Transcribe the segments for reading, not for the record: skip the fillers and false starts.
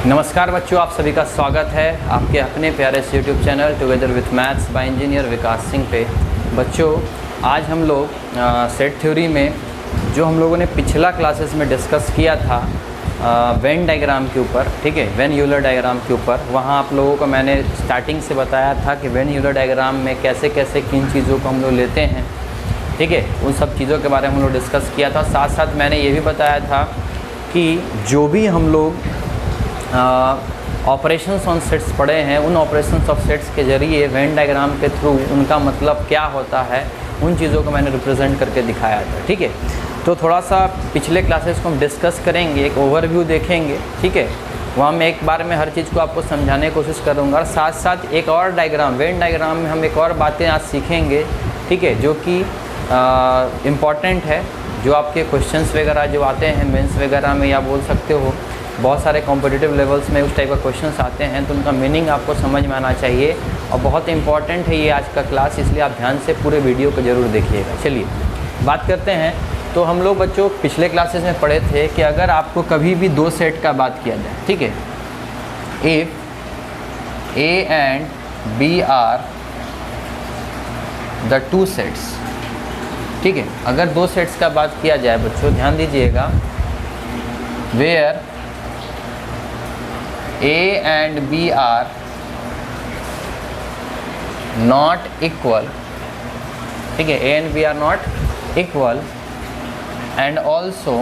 नमस्कार बच्चों, आप सभी का स्वागत है आपके अपने प्यारे से YouTube channel together with maths by engineer Vikas Singh पे। बच्चों, आज हम लोग सेट थ्योरी में जो हम लोगों ने पिछला क्लासेस में डिस्कस किया था वेन डायग्राम के ऊपर, ठीक है, वेन यूलर डायग्राम के ऊपर, वहाँ आप लोगों को मैंने स्टार्टिंग से बताया था कि वेन यूलर डायग्राम में कैसे कैसे किन चीज़ों को हम लोग लेते हैं, ठीक है, उन सब चीज़ों के बारे में हम लोग डिस्कस किया था। साथ साथ मैंने ये भी बताया था कि जो भी हम लोग ऑपरेशंस ऑन सेट्स पढ़े हैं, उन ऑपरेशंस ऑफ सेट्स के ज़रिए वेन डायग्राम के थ्रू उनका मतलब क्या होता है, उन चीज़ों को मैंने रिप्रेजेंट करके दिखाया था, ठीक है। तो थोड़ा सा पिछले क्लासेस को हम डिस्कस करेंगे, एक ओवरव्यू देखेंगे, ठीक है। वहाँ मैं एक बार में हर चीज़ को आपको समझाने की कोशिश करूँगा और साथ साथ एक और डायग्राम, वेन डायग्राम में हम एक और बातें आज सीखेंगे, ठीक है, जो कि इम्पॉर्टेंट है, जो आपके क्वेश्चंस वगैरह जो आते हैं मेंस वगैरह में, या बोल सकते हो बहुत सारे कॉम्पिटिटिव लेवल्स में उस टाइप का क्वेश्चंस आते हैं, तो उनका मीनिंग आपको समझ में आना चाहिए और बहुत इंपॉर्टेंट है ये आज का क्लास, इसलिए आप ध्यान से पूरे वीडियो को ज़रूर देखिएगा। चलिए बात करते हैं। तो हम लोग बच्चों पिछले क्लासेस में पढ़े थे कि अगर आपको कभी भी दो सेट का बात किया जाए, ठीक है, if A and B are the two sets, ठीक है, अगर दो सेट्स का बात किया जाए बच्चों, ध्यान दीजिएगा, where A and B are not equal, ठीक है, A and B are not equal, and also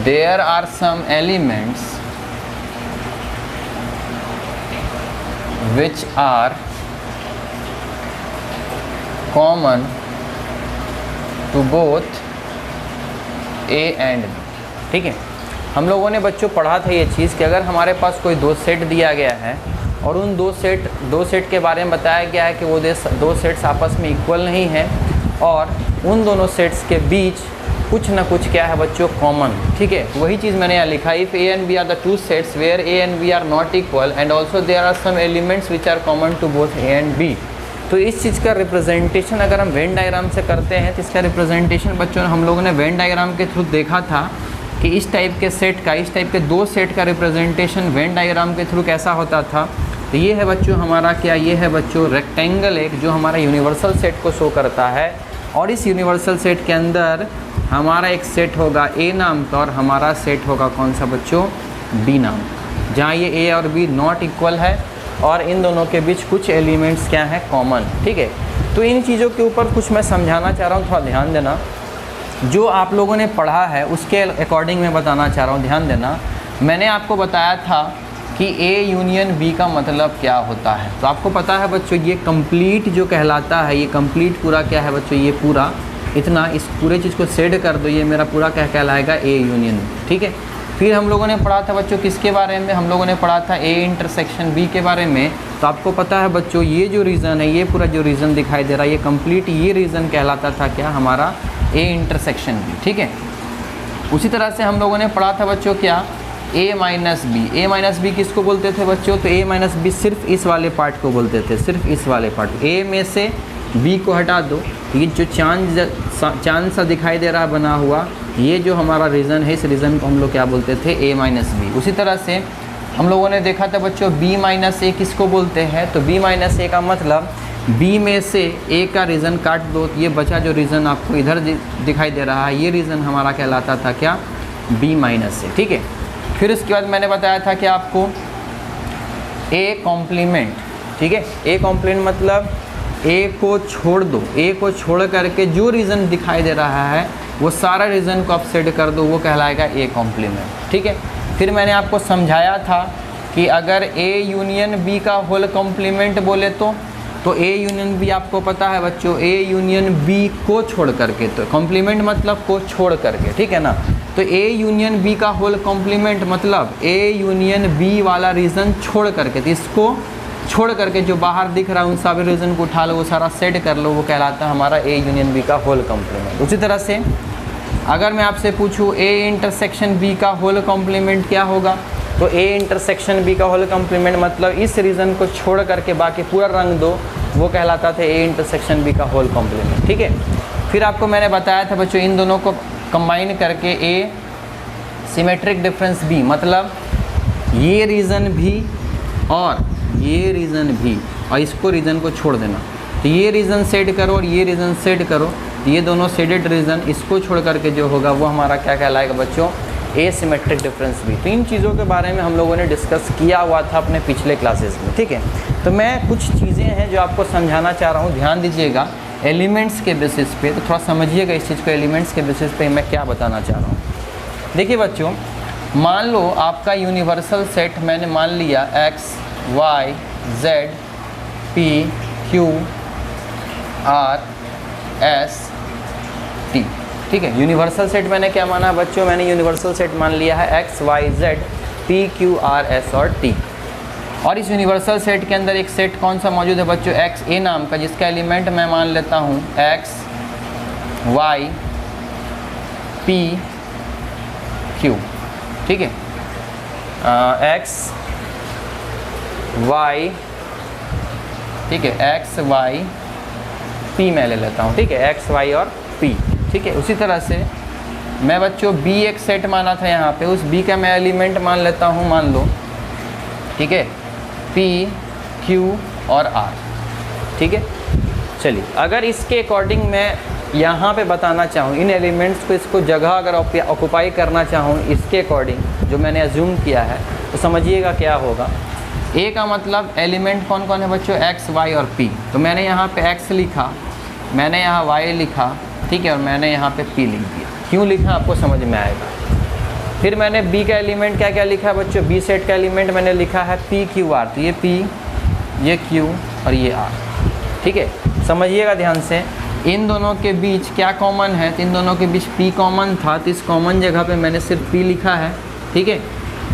there are some elements which are common to both A and B, ठीक है। हम लोगों ने बच्चों पढ़ा था ये चीज़ कि अगर हमारे पास कोई दो सेट दिया गया है और उन दो सेट के बारे में बताया गया है कि वो दो सेट्स आपस में इक्वल नहीं हैं और उन दोनों सेट्स के बीच कुछ ना कुछ क्या है बच्चों, कॉमन, ठीक है। वही चीज़ मैंने यहाँ लिखा, if A and B are the two sets where A and B are not equal and also there are some elements which are common to both A and B. तो इस चीज़ का रिप्रेजेंटेशन अगर हम वेन डायग्राम से करते हैं तो इसका रिप्रेजेंटेशन बच्चों हम लोगों ने वेन डायग्राम के थ्रू देखा था कि इस टाइप के सेट का, इस टाइप के दो सेट का रिप्रेजेंटेशन वेन डायग्राम के थ्रू कैसा होता था। तो ये है बच्चों हमारा क्या, ये है बच्चों रेक्टेंगल एक, जो हमारा यूनिवर्सल सेट को शो करता है और इस यूनिवर्सल सेट के अंदर हमारा एक सेट होगा ए नाम का और हमारा सेट होगा कौन सा बच्चों, बी नाम, जहाँ ये ए और बी नॉट इक्वल है और इन दोनों के बीच कुछ एलिमेंट्स क्या है, कॉमन, ठीक है। तो इन चीज़ों के ऊपर कुछ मैं समझाना चाह रहा हूँ, थोड़ा ध्यान देना। जो आप लोगों ने पढ़ा है उसके अकॉर्डिंग मैं बताना चाह रहा हूँ, ध्यान देना। मैंने आपको बताया था कि ए यूनियन बी का मतलब क्या होता है, तो आपको पता है बच्चों ये कंप्लीट जो कहलाता है, ये कंप्लीट पूरा क्या है बच्चों, ये पूरा इतना, इस पूरे चीज़ को सेड कर दो, ये मेरा पूरा क्या कहलाएगा, ए यूनियन, ठीक है। फिर हम लोगों ने पढ़ा था बच्चों किसके बारे में, हम लोगों ने पढ़ा था ए इंटरसेक्शन बी के बारे में। तो आपको पता है बच्चों ये जो रीज़न है, ये पूरा जो रीज़न दिखाई दे रहा है, ये कंप्लीट ये रीज़न कहलाता था क्या, हमारा ए इंटरसेक्शन बी, ठीक है। उसी तरह से हम लोगों ने पढ़ा था बच्चों क्या, ए minus B. A minus B किसको बोलते थे बच्चों, तो ए माइनस बी सिर्फ इस वाले पार्ट को बोलते थे, सिर्फ इस वाले पार्ट। ए में से बी को हटा दो, ये जो चांद सा दिखाई दे रहा बना हुआ, ये जो हमारा रीज़न है, इस रीज़न को हम लोग क्या बोलते थे, ए माइनस बी। उसी तरह से हम लोगों ने देखा था बच्चों बी माइनस ए किसको बोलते हैं, तो बी माइनस ए का मतलब बी में से ए का रीज़न काट दो, ये बचा जो रीज़न आपको इधर दिखाई दे रहा है, ये रीज़न हमारा कहलाता था क्या, बी माइनस ए, ठीक है। फिर उसके बाद मैंने बताया था कि आपको ए कॉम्प्लीमेंट, ठीक है, ए कॉम्प्लीमेंट मतलब ए को छोड़ दो, ए को छोड़ करके जो रीज़न दिखाई दे रहा है वो सारा रीज़न को आप सेट कर दो, वो कहलाएगा ए कॉम्प्लीमेंट, ठीक है। फिर मैंने आपको समझाया था कि अगर ए यूनियन बी का होल कॉम्प्लीमेंट बोले तो ए यूनियन बी आपको पता है बच्चों, ए यूनियन बी को छोड़ करके, तो कॉम्प्लीमेंट मतलब को छोड़ करके, ठीक है ना। तो ए यूनियन बी का होल कॉम्प्लीमेंट मतलब ए यूनियन बी वाला रीज़न छोड़ करके, तो इसको छोड़ करके जो बाहर दिख रहा है उन सभी रीज़न को उठा लो, वो सारा सेट कर लो, वो कहलाता है हमारा ए यूनियन बी का होल कॉम्प्लीमेंट। उसी तरह से अगर मैं आपसे पूछूँ ए इंटरसेक्शन बी का होल कॉम्प्लीमेंट क्या होगा, तो ए इंटरसेक्शन बी का होल कॉम्प्लीमेंट मतलब इस रीज़न को छोड़ करके बाकी पूरा रंग दो, वो कहलाता था ए इंटरसेक्शन बी का होल कॉम्प्लीमेंट, ठीक है। फिर आपको मैंने बताया था बच्चों इन दोनों को कंबाइन करके ए सिमेट्रिक डिफरेंस बी मतलब ये रीजन भी और ये रीजन भी, और इसको रीजन को छोड़ देना। तो ये रीजन सेट करो और ये रीजन सेट करो, ये दोनों सेडेड रीजन, इसको छोड़ करके जो होगा वो हमारा क्या कहलाएगा बच्चों, एसिमेट्रिक डिफरेंस भी। तो इन चीज़ों के बारे में हम लोगों ने डिस्कस किया हुआ था अपने पिछले क्लासेस में, ठीक है। तो मैं कुछ चीज़ें हैं जो आपको समझाना चाह रहा हूँ, ध्यान दीजिएगा एलिमेंट्स के बेसिस पे, तो थोड़ा समझिएगा इस चीज़ को, एलिमेंट्स के बेसिस पे मैं क्या बताना चाह रहा हूँ। देखिए बच्चों, मान लो आपका यूनिवर्सल सेट मैंने मान लिया x, y, z, p, q, r, s, t, ठीक है। यूनिवर्सल सेट मैंने क्या माना बच्चों, मैंने यूनिवर्सल सेट मान लिया है x, y, z, p, q, r, s और t। और इस यूनिवर्सल सेट के अंदर एक सेट कौन सा मौजूद है बच्चों, x a नाम का, जिसका एलिमेंट मैं मान लेता हूँ x, y, p, q, ठीक है। x, y, ठीक है, x, y, p मैं ले लेता हूँ, ठीक है, x, y और p, ठीक है। उसी तरह से मैं बच्चों b एक सेट माना था यहाँ पे, उस b का मैं एलिमेंट मान लेता हूँ, मान लो, ठीक है, p, q और r, ठीक है। चलिए, अगर इसके अकॉर्डिंग मैं यहाँ पे बताना चाहूँ इन एलिमेंट्स को, इसको जगह अगर ऑक्यूपाई करना चाहूँ इसके अकॉर्डिंग जो मैंने अज्यूम किया है, तो समझिएगा क्या होगा। a का मतलब एलिमेंट कौन कौन है बच्चों, x, y और p। तो मैंने यहाँ पे x लिखा, मैंने यहाँ y लिखा, ठीक है, और मैंने यहाँ पे p लिख दिया। क्यों लिखा आपको समझ में आएगा। फिर मैंने b का एलिमेंट क्या क्या लिखा है बच्चों, b सेट का एलिमेंट मैंने लिखा है p, q, r। तो ये p, ये q और ये r, ठीक है। समझिएगा ध्यान से, इन दोनों के बीच क्या कॉमन है, तो इन दोनों के बीच p कॉमन था, तो इस कॉमन जगह पे मैंने सिर्फ p लिखा है, ठीक है।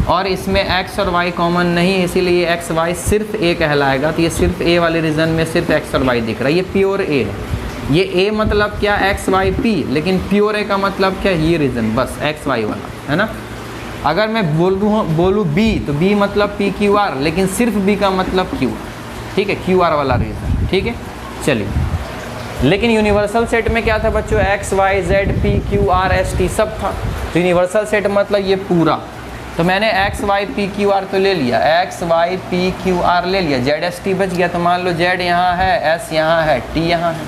और इसमें x और y कॉमन नहीं है, इसीलिए ये x, y सिर्फ a कहलाएगा। तो ये सिर्फ a वाले रीजन में सिर्फ x और y दिख रहा है, ये प्योर a है। ये a मतलब क्या, x, y, p, लेकिन प्योर a का मतलब क्या, ये रीजन बस x, y वाला, है ना। अगर मैं बोलूँ b, तो b मतलब p, q, r, लेकिन सिर्फ b का मतलब q, ठीक है, q, r वाला रीजन, ठीक है। चलिए, लेकिन यूनिवर्सल सेट में क्या था बच्चों, x, y, z, p, q, r, s, t सब था। तो यूनिवर्सल सेट मतलब ये पूरा। तो मैंने x, y, p, q, r तो ले लिया, x, y, p, q, r ले लिया, z, s, t बच गया। तो मान लो z यहाँ है, s यहाँ है, t यहाँ है,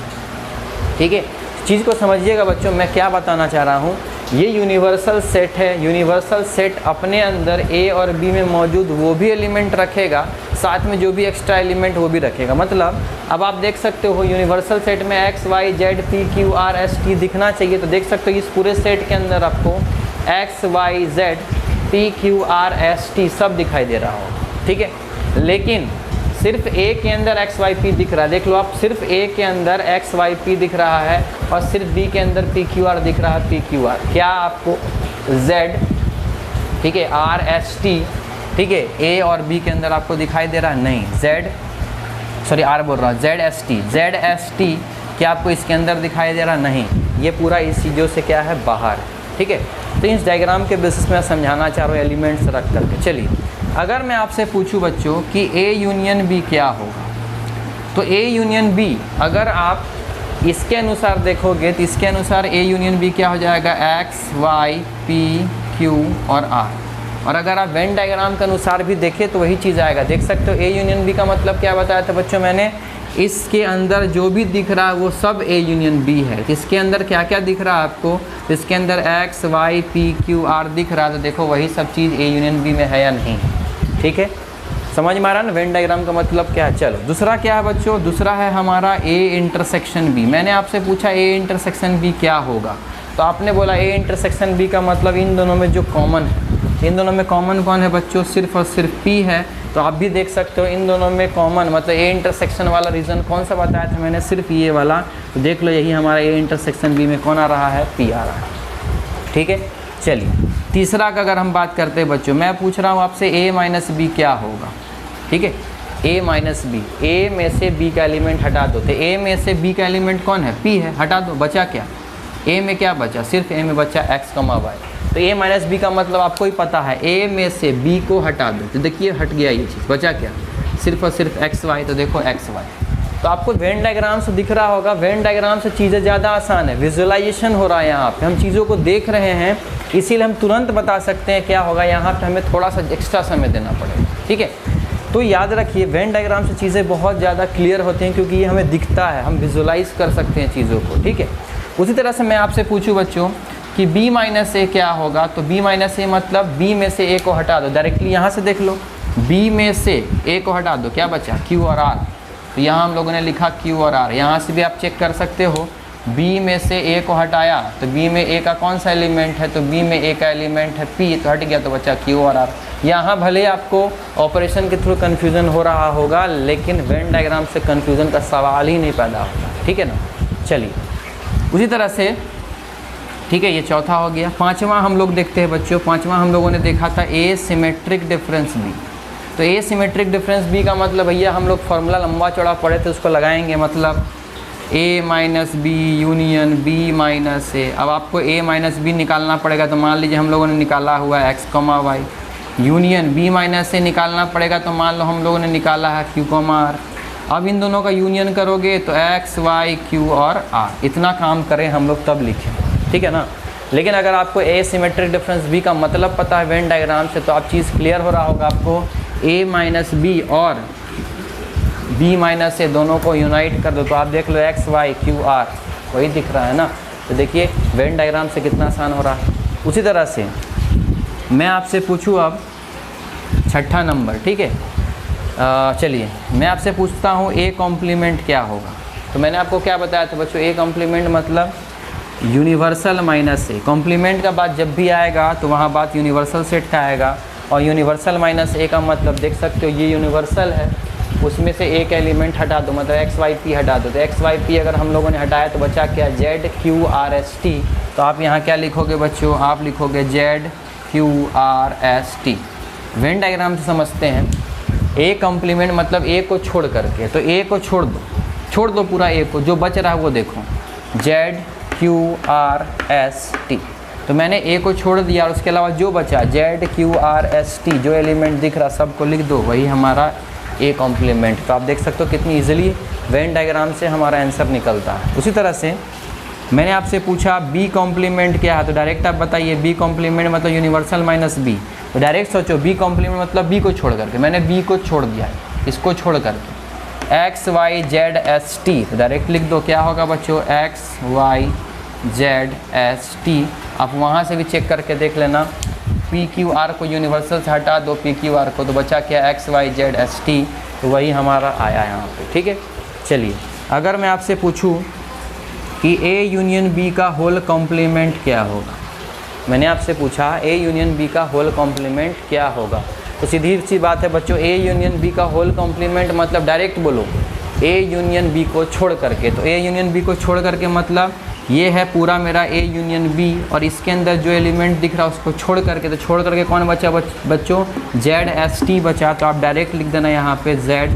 ठीक है। चीज़ को समझिएगा बच्चों, मैं क्या बताना चाह रहा हूँ। ये यूनिवर्सल सेट है, यूनिवर्सल सेट अपने अंदर a और b में मौजूद वो भी एलिमेंट रखेगा, साथ में जो भी एक्स्ट्रा एलिमेंट वो भी रखेगा। मतलब अब आप देख सकते हो यूनिवर्सल सेट में x, y, z, p, q, r, s, t दिखना चाहिए। तो देख सकते हो इस पूरे सेट के अंदर आपको x, y, z, p, q, r, s, t सब दिखाई दे रहा हो, ठीक है। लेकिन सिर्फ a के अंदर x, y, p दिख रहा है, देख लो आप, सिर्फ a के अंदर x, y, p दिख रहा है और सिर्फ b के अंदर p, q, r दिख रहा है, p, q, r। क्या आपको z, ठीक है, r, s, t, ठीक है, a और b के अंदर आपको दिखाई दे रहा है, नहीं, r बोल रहा हूँ, z, s, t क्या आपको इसके अंदर दिखाई दे रहा, नहीं, ये पूरा इस चीज़ों से क्या है, बाहर, ठीक है। तो इस डायग्राम के बेसिस में समझाना चाह रहा हूँ एलिमेंट्स रख करके। चलिए, अगर मैं आपसे पूछूं बच्चों कि A यूनियन B क्या होगा, तो A यूनियन B अगर आप इसके अनुसार देखोगे तो इसके अनुसार A यूनियन B क्या हो जाएगा, x, y, p, q और r। और अगर आप वेन डायग्राम के अनुसार भी देखें तो वही चीज़ आएगा। देख सकते हो A यूनियन B का मतलब क्या बताया था बच्चों मैंने, इसके अंदर जो भी दिख रहा है वो सब A यूनियन B है। इसके अंदर क्या क्या दिख रहा है आपको, इसके अंदर x, y, p, q, r दिख रहा है, तो देखो वही सब चीज़ A यूनियन B में है या नहीं, ठीक है। समझ में आ रहा है ना वेन डायग्राम का मतलब क्या है। चलो, दूसरा क्या है बच्चों, दूसरा है हमारा A इंटरसेक्शन B। मैंने आपसे पूछा A इंटरसेक्शन B क्या होगा, तो आपने बोला A इंटरसेक्शन B का मतलब इन दोनों में जो कॉमन है, इन दोनों में कॉमन कौन है बच्चों, सिर्फ और सिर्फ P है। तो आप भी देख सकते हो इन दोनों में कॉमन मतलब A इंटरसेक्शन वाला रीज़न कौन सा बताया था मैंने, सिर्फ ये वाला। तो देख लो यही हमारा A इंटरसेक्शन B में कौन आ रहा है, P आ रहा है, ठीक है। चलिए, तीसरा का अगर हम बात करते हैं बच्चों, मैं पूछ रहा हूँ आपसे A माइनस B क्या होगा, ठीक है। A माइनस B, A में से B का एलिमेंट हटा दो, तो A में से B का एलिमेंट कौन है, P है, हटा दो, बचा क्या, A में क्या बचा, सिर्फ A में बचा x, y। तो A माइनस B का मतलब आपको ही पता है, A में से B को हटा दो, तो देखिए हट गया ये चीज़, बचा क्या, सिर्फ और सिर्फ x, y। तो देखो x, y, तो आपको वेन डायग्राम से दिख रहा होगा, वेन डायग्राम से चीज़ें ज़्यादा आसान है, विजुअलाइजेशन हो रहा है यहाँ पे, हम चीज़ों को देख रहे हैं, इसीलिए हम तुरंत बता सकते हैं क्या होगा। यहाँ पे हमें थोड़ा सा एक्स्ट्रा समय देना पड़ेगा, ठीक है। तो याद रखिए वेन डायग्राम से चीज़ें बहुत ज़्यादा क्लियर होती हैं, क्योंकि ये हमें दिखता है, हम विजुअलाइज कर सकते हैं चीज़ों को, ठीक है। उसी तरह से मैं आपसे पूछूँ बच्चों कि b माइनस ए क्या होगा, तो b माइनस ए मतलब b में से a को हटा दो, डायरेक्टली यहाँ से देख लो, b में से a को हटा दो, क्या बचा q और r। तो यहाँ हम लोगों ने लिखा q और r, यहाँ से भी आप चेक कर सकते हो, b में से a को हटाया तो b में a का कौन सा एलिमेंट है, तो b में a का एलिमेंट है p, तो हट गया तो बचा q और r। यहाँ भले आपको ऑपरेशन के थ्रू कन्फ्यूज़न हो रहा होगा, लेकिन वेन डायग्राम से कन्फ्यूज़न का सवाल ही नहीं पैदा होता, ठीक है ना। चलिए उसी तरह से, ठीक है, ये चौथा हो गया। पांचवा हम लोग देखते हैं बच्चों, पांचवा हम लोगों ने देखा था एसिमेट्रिक डिफरेंस बी। तो एसिमेट्रिक डिफरेंस बी का मतलब भैया हम लोग फार्मूला लंबा चौड़ा पढ़े थे, उसको लगाएंगे, मतलब a minus B union b minus A. अब आपको a माइनस बी निकालना पड़ेगा, तो मान लीजिए हम लोगों ने निकाला हुआ है x, y, union b minus A निकालना पड़ेगा, तो मान लो हम लोगों ने निकाला है q, r। अब इन दोनों का यूनियन करोगे तो x, y, q और r, इतना काम करें हम लोग तब लिखें, ठीक है ना। लेकिन अगर आपको एसिमेट्रिक डिफरेंस b का मतलब पता है वेन डायग्राम से, तो आप चीज़ क्लियर हो रहा होगा आपको, a माइनस बी और b माइनस ए दोनों को यूनाइट कर दो, तो आप देख लो x, y, q, r, वही दिख रहा है ना। तो देखिए वेन डायग्राम से कितना आसान हो रहा है। उसी तरह से मैं आपसे पूछूँ अब छठा नंबर, ठीक है। चलिए मैं आपसे पूछता हूँ a कॉम्प्लीमेंट क्या होगा। तो मैंने आपको क्या बताया था बच्चों, a कॉम्प्लीमेंट मतलब यूनिवर्सल माइनस ए। कॉम्प्लीमेंट का बात जब भी आएगा तो वहाँ बात यूनिवर्सल सेट का आएगा, और यूनिवर्सल माइनस ए का मतलब देख सकते हो ये यूनिवर्सल है, उसमें से एक एलिमेंट हटा दो, मतलब एक्स वाई पी हटा दो। तो एक्स वाई पी अगर हम लोगों ने हटाया तो बचा क्या, Z Q R S T. तो आप यहाँ क्या लिखोगे बच्चों, आप लिखोगे Z Q R S T. Venn diagram से समझते हैं, ए कॉम्प्लीमेंट मतलब ए को छोड़ करके, तो ए को छोड़ दो पूरा ए को, जो बच रहा है वो देखो, Z Q R S T. तो मैंने ए को छोड़ दिया और उसके अलावा जो बचा Z Q R S T, जो एलिमेंट दिख रहा सबको लिख दो, वही हमारा ए कॉम्प्लीमेंट। तो आप देख सकते हो कितनी इजीली वेन डायग्राम से हमारा आंसर निकलता है। उसी तरह से मैंने आपसे पूछा बी कॉम्प्लीमेंट क्या है, तो डायरेक्ट आप बताइए बी कॉम्प्लीमेंट मतलब यूनिवर्सल माइनस बी। तो डायरेक्ट सोचो बी कॉम्प्लीमेंट मतलब बी को छोड़ करके, मैंने बी को छोड़ दिया है, इसको छोड़ करके X Y Z S T. तो डायरेक्ट लिख दो, क्या होगा बच्चों, X Y Z S T. आप वहाँ से भी चेक करके देख लेना, पी क्यू आर को यूनिवर्सल से हटा दो पी क्यू आर को, तो बचा क्या, X Y Z S T. तो वही हमारा आया यहाँ पे, ठीक है। चलिए अगर मैं आपसे पूछूँ कि ए यूनियन बी का होल कॉम्प्लीमेंट क्या होगा, मैंने आपसे पूछा ए यूनियन बी का होल कॉम्प्लीमेंट क्या होगा, तो सीधी सी बात है बच्चों, ए यूनियन बी का होल कॉम्प्लीमेंट मतलब डायरेक्ट बोलो ए यूनियन बी को छोड़ करके। तो ए यूनियन बी को छोड़ करके मतलब ये है पूरा मेरा ए यूनियन बी, और इसके अंदर जो एलिमेंट दिख रहा है उसको छोड़ करके, तो छोड़ करके कौन बचा बच्चों, जेड एस टी बचा। तो आप डायरेक्ट लिख देना यहाँ पे जेड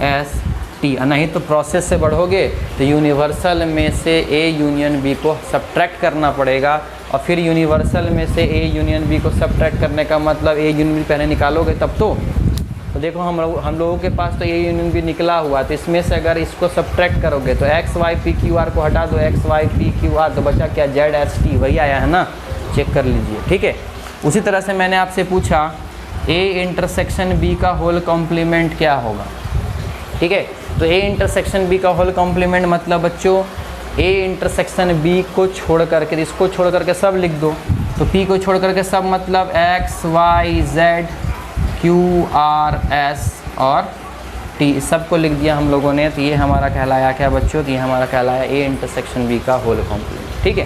एस टी, नहीं तो प्रोसेस से बढ़ोगे तो यूनिवर्सल में से ए यूनियन बी को सब्ट्रैक्ट करना पड़ेगा, और फिर यूनिवर्सल में से ए यूनियन बी को सब्ट्रैक्ट करने का मतलब ए यूनियन बी पहले निकालोगे तब तो देखो हम लोगों के पास तो ए यूनियन बी निकला हुआ, तो इसमें से अगर इसको सब्ट्रैक्ट करोगे तो X Y P Q R को हटा दो, X Y P Q R, तो बचा क्या, जेड एस टी, वही आया है ना, चेक कर लीजिए, ठीक है। उसी तरह से मैंने आपसे पूछा ए इंटरसेक्शन बी का होल कॉम्प्लीमेंट क्या होगा, ठीक है। तो ए इंटरसेक्शन बी का होल कॉम्प्लीमेंट मतलब बच्चों ए इंटरसेक्शन बी को छोड़ करके, इसको छोड़ करके सब लिख दो। तो पी को छोड़ करके सब मतलब X Y Z Q R S और टी, सबको लिख दिया हम लोगों ने। तो ये हमारा कहलाया क्या बच्चों, तो ये हमारा कहलाया ए इंटरसेक्शन बी का होल कॉम्प्लीमेंट, ठीक है।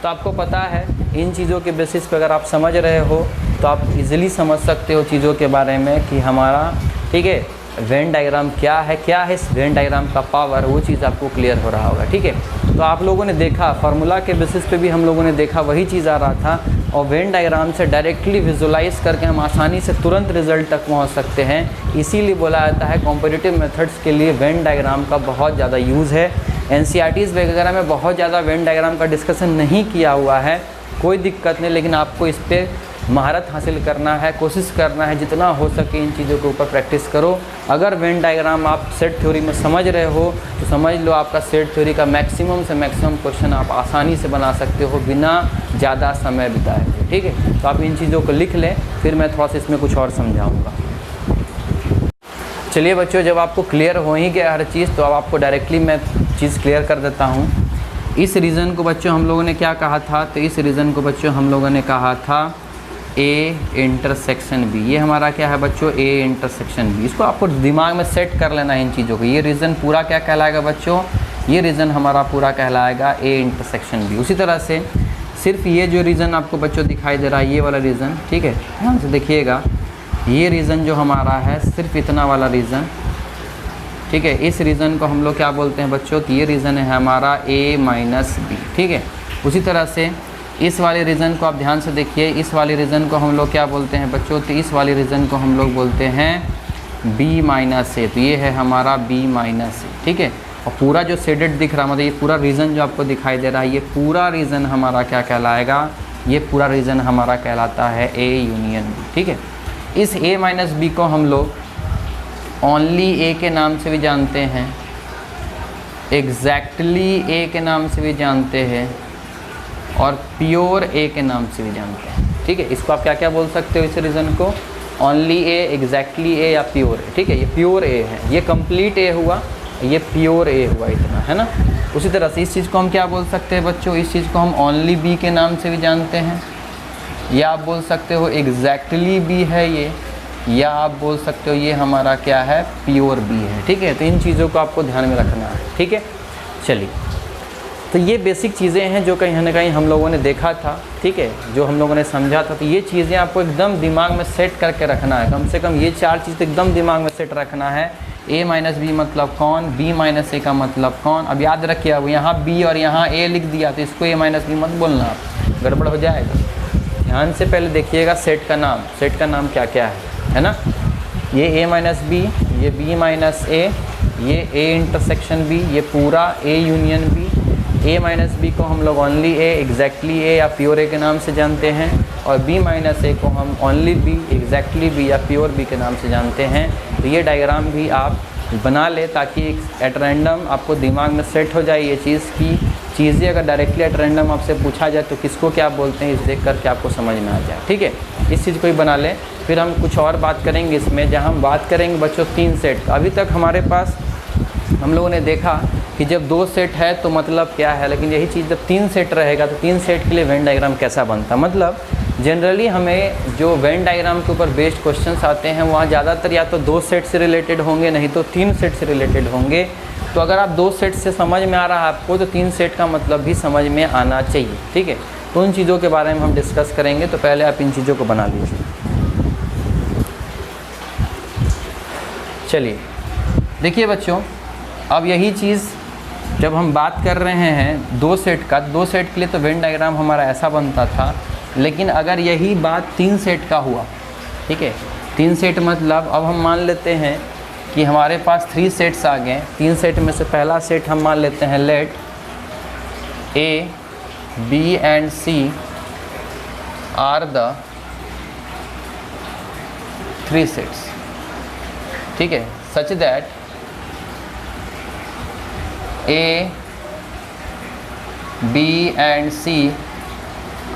तो आपको पता है इन चीज़ों के बेसिस पे अगर आप समझ रहे हो तो आप इजीली समझ सकते हो चीज़ों के बारे में कि हमारा, ठीक है, वेन डायग्राम क्या है इस वेन डायग्राम का पावर, वो चीज़ आपको क्लियर हो रहा होगा, ठीक है। तो आप लोगों ने देखा फार्मूला के बेसिस पे भी हम लोगों ने देखा वही चीज़ आ रहा था, और वेन डायग्राम से डायरेक्टली विजुलाइज करके हम आसानी से तुरंत रिजल्ट तक पहुंच सकते हैं। इसीलिए बोला जाता है कॉम्पिटिटिव मेथड्स के लिए वेन डायग्राम का बहुत ज़्यादा यूज़ है। एनसीईआरटीज़ वगैरह में बहुत ज़्यादा वेन डायग्राम का डिस्कशन नहीं किया हुआ है, कोई दिक्कत नहीं, लेकिन आपको इस पर महारत हासिल करना है, कोशिश करना है जितना हो सके इन चीज़ों के ऊपर प्रैक्टिस करो। अगर वेन डायग्राम आप सेट थ्योरी में समझ रहे हो तो समझ लो आपका सेट थ्योरी का मैक्सिमम से मैक्सिमम क्वेश्चन आप आसानी से बना सकते हो बिना ज़्यादा समय बिताए हुए। ठीक है, तो आप इन चीज़ों को लिख लें, फिर मैं थोड़ा सा इसमें कुछ और समझाऊँगा। चलिए बच्चों, जब आपको क्लियर हो ही गया हर चीज़, तो अब आपको डायरेक्टली मैं चीज़ क्लियर कर देता हूँ। इस रीज़न को बच्चों हम लोगों ने क्या कहा था, तो इस रीज़न को बच्चों हम लोगों ने कहा था ए इंटरसेक्शन बी। ये हमारा क्या है बच्चों, ए इंटरसेक्शन बी। इसको आपको दिमाग में सेट कर लेना है इन चीज़ों को। ये रीज़न पूरा क्या कहलाएगा बच्चों, ये रीज़न हमारा पूरा कहलाएगा ए इंटरसेक्शन बी। उसी तरह से सिर्फ ये जो रीज़न आपको बच्चों दिखाई दे रहा है, ये वाला रीज़न, ठीक है, ध्यान से देखिएगा, ये रीज़न जो हमारा है सिर्फ इतना वाला रीज़न, ठीक है, इस रीज़न को हम लोग क्या बोलते हैं बच्चों, कि ये रीज़न है हमारा ए माइनस बी। ठीक है, उसी तरह से इस वाले रीज़न को आप ध्यान से देखिए, इस वाले रीज़न को हम लोग क्या बोलते हैं बच्चों, तो इस वाले रीज़न को हम लोग बोलते हैं बी माइनस ए। तो ये है हमारा बी माइनस ए। ठीक है, और पूरा जो शेडेड दिख रहा मतलब ये पूरा रीज़न जो आपको दिखाई दे रहा है, ये पूरा रीज़न हमारा क्या कहलाएगा, ये पूरा रीज़न हमारा कहलाता है ए यूनियन बी। ठीक है, इस ए माइनस बी को हम लोग ओनली ए के नाम से भी जानते हैं, एग्जैक्टली ए के नाम से भी जानते हैं, और प्योर ए के नाम से भी जानते हैं। ठीक है, इसको आप क्या क्या बोल सकते हो, इस रीज़न को ओनली ए, एग्जैक्टली ए या प्योर ए। ठीक है, ये प्योर ए है, ये कंप्लीट ए हुआ, ये प्योर ए हुआ, इतना है ना। उसी तरह से इस चीज़ को हम क्या बोल सकते हैं बच्चों, इस चीज़ को हम ओनली बी के नाम से भी जानते हैं, या आप बोल सकते हो एग्जैक्टली बी है ये, या आप बोल सकते हो ये हमारा क्या है, प्योर बी है। ठीक है, तो इन चीज़ों को आपको ध्यान में रखना है। ठीक है, चलिए, तो ये बेसिक चीज़ें हैं जो कहीं ना कहीं हम लोगों ने देखा था। ठीक है, जो हम लोगों ने समझा था, तो ये चीज़ें आपको एकदम दिमाग में सेट करके रखना है। कम से कम ये 4 चीज़ तो एकदम दिमाग में सेट रखना है। ए माइनस बी मतलब कौन, बी माइनस ए का मतलब कौन। अब याद रखिए, अब यहाँ बी और यहाँ ए लिख दिया, तो इसको ए माइनस बी मत बोलना, आप गड़बड़ हो जाएगा। ध्यान से पहले देखिएगा सेट का नाम क्या क्या है ना। ये ए माइनस बी, ये बी माइनस ए, ये ए इंटरसेक्शन बी, ये पूरा A union B. A minus B को हम लोग ओनली ए, एग्जैक्टली ए या प्योर ए के नाम से जानते हैं, और बी माइनस ए को हम ओनली बी, एग्जैक्टली बी या प्योर बी के नाम से जानते हैं। तो ये डायग्राम भी आप बना ले, ताकि एट रैंडम आपको दिमाग में सेट हो जाए ये चीज़ की चीज़ें। अगर डायरेक्टली एट रैंडम आपसे पूछा जाए तो किसको क्या बोलते हैं, इस देख करके आपको समझ में आ जाए। ठीक है, इस चीज़ को ही बना लें। फिर हम कुछ और बात करेंगे इसमें, जहाँ हम बात करेंगे बच्चों 3 सेट। अभी तक हमारे पास हम लोगों ने देखा कि जब 2 सेट है तो मतलब क्या है, लेकिन यही चीज़ जब 3 सेट रहेगा तो 3 सेट के लिए वेन डायग्राम कैसा बनता। मतलब जनरली हमें जो वेन डायग्राम के ऊपर बेस्ड क्वेश्चंस आते हैं वहाँ ज़्यादातर या तो 2 सेट से रिलेटेड होंगे, नहीं तो 3 सेट से रिलेटेड होंगे। तो अगर आप 2 सेट से समझ में आ रहा है आपको, तो 3 सेट का मतलब भी समझ में आना चाहिए। ठीक है, तो उन चीज़ों के बारे में हम डिस्कस करेंगे। तो पहले आप इन चीज़ों को बना लीजिए। चलिए देखिए बच्चों, अब यही चीज़ जब हम बात कर रहे हैं 2 सेट का, 2 सेट के लिए तो वेन डायग्राम हमारा ऐसा बनता था। लेकिन अगर यही बात 3 सेट का हुआ, ठीक है, 3 सेट मतलब अब हम मान लेते हैं कि हमारे पास 3 सेट्स आ गए। 3 सेट में से पहला सेट हम मान लेते हैं, let A, B and C are the 3 sets. ठीक है, such that A, B and C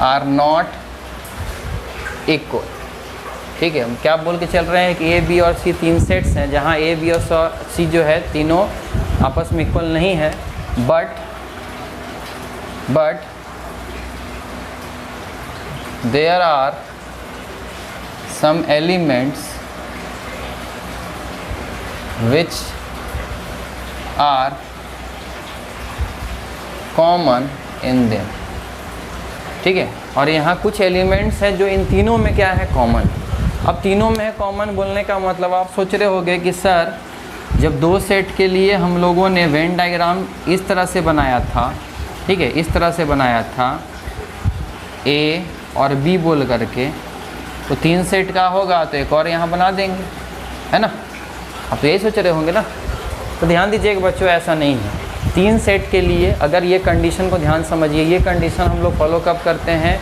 are not equal। ठीक है, हम क्या बोल के चल रहे हैं कि A, B और C 3 सेट्स हैं, जहाँ A, B और C जो है तीनों आपस में इक्वल नहीं है, but there are some elements which are common in them. ठीक है, और यहाँ कुछ एलिमेंट्स हैं जो इन तीनों में क्या है, कॉमन। अब तीनों में है कॉमन बोलने का मतलब आप सोच रहे होंगे कि सर जब 2 सेट के लिए हम लोगों ने वेन डायग्राम इस तरह से बनाया था, ठीक है, इस तरह से बनाया था ए और बी बोल करके, तो 3 सेट का होगा तो एक और यहाँ बना देंगे, है ना। आप तो यही सोच रहे होंगे ना। तो ध्यान दीजिएगा बच्चों, ऐसा नहीं है। 3 सेट के लिए अगर ये कंडीशन को ध्यान समझिए, ये कंडीशन हम लोग फॉलो कब करते हैं,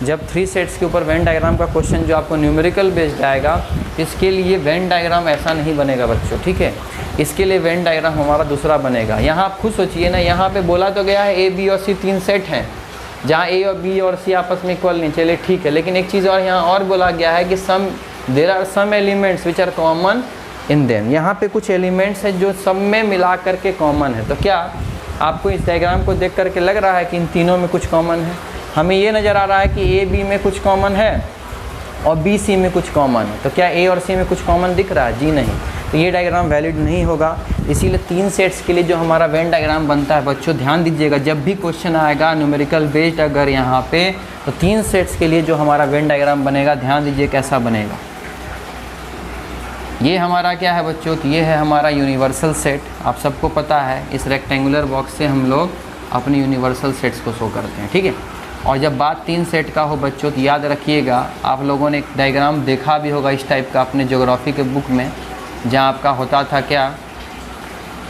जब 3 सेट्स के ऊपर वेन डायग्राम का क्वेश्चन जो आपको न्यूमेरिकल बेस्ड आएगा, इसके लिए वेन डायग्राम ऐसा नहीं बनेगा बच्चों, ठीक है। इसके लिए वेन डायग्राम हमारा दूसरा बनेगा। यहाँ आप खुद सोचिए ना, यहाँ पे बोला तो गया है ए बी और सी 3 सेट हैं, जहाँ ए और बी और सी आपस में इक्वल नहीं, चलिए ठीक है। लेकिन एक चीज़ और यहाँ और बोला गया है कि there are some elements which are common in them. यहाँ पे कुछ एलिमेंट्स हैं जो सब में मिला करके कॉमन है। तो क्या आपको इस डायग्राम को देख करके लग रहा है कि इन तीनों में कुछ कॉमन है? हमें ये नज़र आ रहा है कि ए बी में कुछ कॉमन है और बी सी में कुछ कॉमन है। तो क्या ए और सी में कुछ कॉमन दिख रहा है? जी नहीं। तो ये डायग्राम वैलिड नहीं होगा। इसीलिए 3 सेट्स के लिए जो हमारा वेन डायग्राम बनता है बच्चों, ध्यान दीजिएगा, जब भी क्वेश्चन आएगा न्यूमेरिकल बेस्ड अगर यहाँ पे, तो 3 सेट्स के लिए जो हमारा वेन डायग्राम बनेगा, ध्यान दीजिए कैसा बनेगा। ये हमारा क्या है बच्चों, तो ये है हमारा यूनिवर्सल सेट। आप सबको पता है इस रेक्टेंगुलर बॉक्स से हम लोग अपने यूनिवर्सल सेट्स को शो करते हैं, ठीक है। और जब बात 3 सेट का हो बच्चों, तो याद रखिएगा, आप लोगों ने एक डायग्राम देखा भी होगा इस टाइप का अपने ज्योग्राफी के बुक में, जहाँ आपका होता था क्या,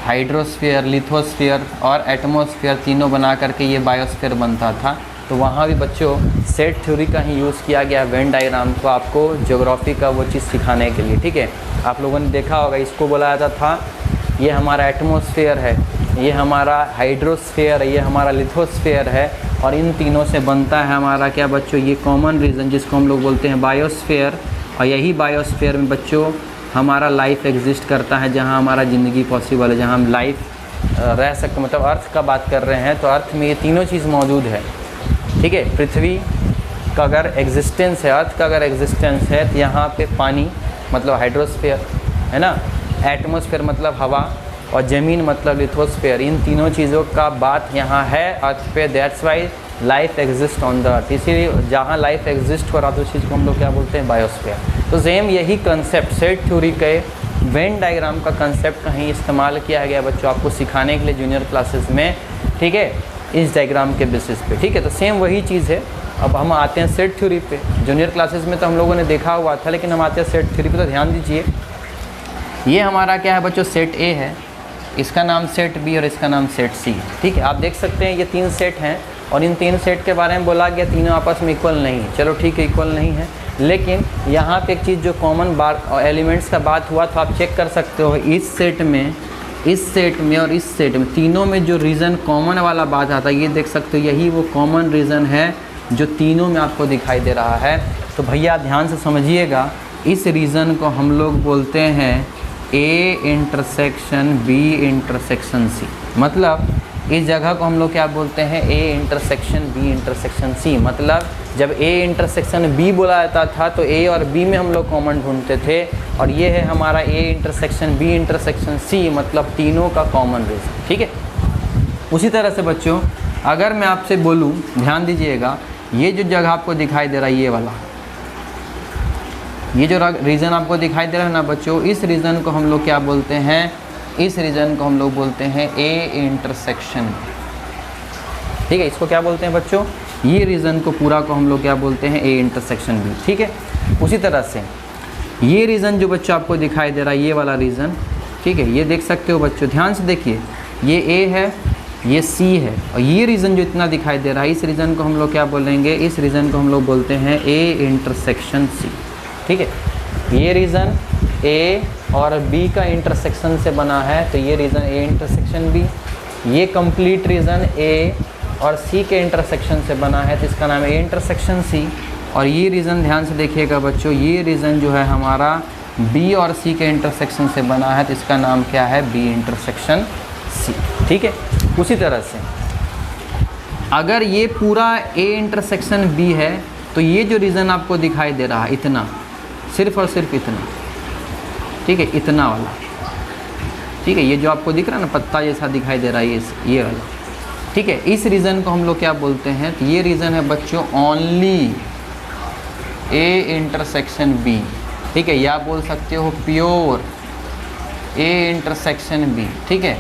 हाइड्रोस्फीयर, लिथोस्फीयर और एटमॉस्फेयर तीनों बना करके ये बायोस्फीयर बनता था। तो वहाँ भी बच्चों सेट थ्योरी का ही यूज़ किया गया वेन डायग्राम को आपको ज्योग्राफी का वो चीज़ सिखाने के लिए, ठीक है। आप लोगों ने देखा होगा, इसको बोला जाता था ये हमारा एटमॉस्फेयर है, ये हमारा हाइड्रोस्फीयर है, ये हमारा लिथोस्फीयर है, और इन तीनों से बनता है हमारा क्या बच्चों, ये कॉमन रीजन जिसको हम लोग बोलते हैं बायोस्फीयर। और यही बायोस्फीयर में बच्चों हमारा लाइफ एग्जिस्ट करता है, जहाँ हमारा ज़िंदगी पॉसिबल है, जहाँ हम लाइफ रह सकते, मतलब अर्थ का बात कर रहे हैं तो अर्थ में ये तीनों चीज़ मौजूद है, ठीक है। पृथ्वी का अगर एग्जिस्टेंस है, अर्थ का अगर एग्जिस्टेंस है, तो यहाँ पे पानी मतलब हाइड्रोस्फीयर है ना, एटमॉस्फेयर मतलब हवा, और ज़मीन मतलब लिथोस्फीयर। इन तीनों चीज़ों का बात यहाँ है अर्थ पे। That's why life exist on the earth. इसीलिए जहाँ लाइफ एग्जिस्ट हो रहा है तो उस चीज़ को हम लोग क्या बोलते हैं, बायोस्फीयर। तो सेम यही कंसेप्ट सेट थ्योरी के वेन डायग्राम का कंसेप्ट कहीं इस्तेमाल किया गया बच्चों आपको सिखाने के लिए जूनियर क्लासेस में, ठीक है, इस डायग्राम के बेसिस पे, ठीक है। तो सेम वही चीज़ है। अब हम आते हैं सेट थ्योरी पे। जूनियर क्लासेस में तो हम लोगों ने देखा हुआ था, लेकिन हम आते हैं सेट थ्योरी पे। तो ध्यान दीजिए, ये हमारा क्या है बच्चों, सेट ए है, इसका नाम सेट बी और इसका नाम सेट सी, ठीक है। आप देख सकते हैं ये 3 सेट हैं, और इन 3 सेट के बारे में बोला गया तीनों आपस में इक्वल नहीं है। चलो ठीक है, इक्वल नहीं है, लेकिन यहाँ पे एक चीज़ जो कॉमन एलिमेंट्स का बात हुआ, तो आप चेक कर सकते हो इस सेट में, इस सेट में और इस सेट में, तीनों में जो रीज़न कॉमन वाला बात आता है, ये देख सकते हो, यही वो कॉमन रीज़न है जो तीनों में आपको दिखाई दे रहा है। तो भैया ध्यान से समझिएगा, इस रीज़न को हम लोग बोलते हैं A intersection B intersection C. मतलब इस जगह को हम लोग क्या बोलते हैं, A intersection B intersection C. मतलब जब ए इंटरसेक्शन बी बोला जाता था तो ए और बी में हम लोग कॉमन ढूंढते थे, और ये है हमारा A intersection B intersection C, मतलब तीनों का कॉमन रीज़न, ठीक है। उसी तरह से बच्चों अगर मैं आपसे बोलूँ, ध्यान दीजिएगा, ये जो जगह आपको दिखाई दे रहा है, ये वाला, ये जो रीज़न आपको दिखाई दे रहा है ना बच्चों, इस रीज़न को हम लोग क्या बोलते हैं, इस रीज़न को हम लोग बोलते हैं ए इंटरसेक्शन, ठीक है। इसको क्या बोलते हैं बच्चों, ये रीज़न को पूरा को हम लोग क्या बोलते हैं, ए इंटरसेक्शन बी, ठीक है। उसी तरह से ये रीज़न जो बच्चों आपको दिखाई दे रहा है, ये वाला रीज़न, ठीक है, ये देख सकते हो बच्चों, ध्यान से देखिए, ये ए है, ये सी है, और ये रीज़न जो इतना दिखाई दे रहा है, इस रीज़न को हम लोग क्या बोलेंगे, इस रीज़न को हम लोग बोलते हैं ए इंटरसेक्शन सी, ठीक है। ये रीज़न ए और बी का इंटरसेक्शन से बना है, तो ये रीज़न ए इंटरसेक्शन बी। ये कंप्लीट रीज़न ए और सी के इंटरसेक्शन से बना है, तो इसका नाम है ए इंटरसेक्शन सी। और ये रीज़न ध्यान से देखिएगा बच्चों, ये रीज़न जो है हमारा बी और सी के इंटरसेक्शन से बना है, तो इसका नाम क्या है, बी इंटरसेक्शन सी, ठीक है। उसी तरह से अगर ये पूरा ए इंटरसेक्शन बी है, तो ये जो रीज़न आपको दिखाई दे रहा है, इतना, सिर्फ और सिर्फ इतना, ठीक है, इतना वाला, ठीक है, ये जो आपको दिख रहा है ना, पत्ता जैसा दिखाई दे रहा है, ये वाला, ठीक है। इस रीज़न को हम लोग क्या बोलते हैं, तो ये रीज़न है बच्चों ओनली ए इंटरसेक्शन बी, ठीक है, या बोल सकते हो प्योर ए इंटरसेक्शन बी, ठीक है,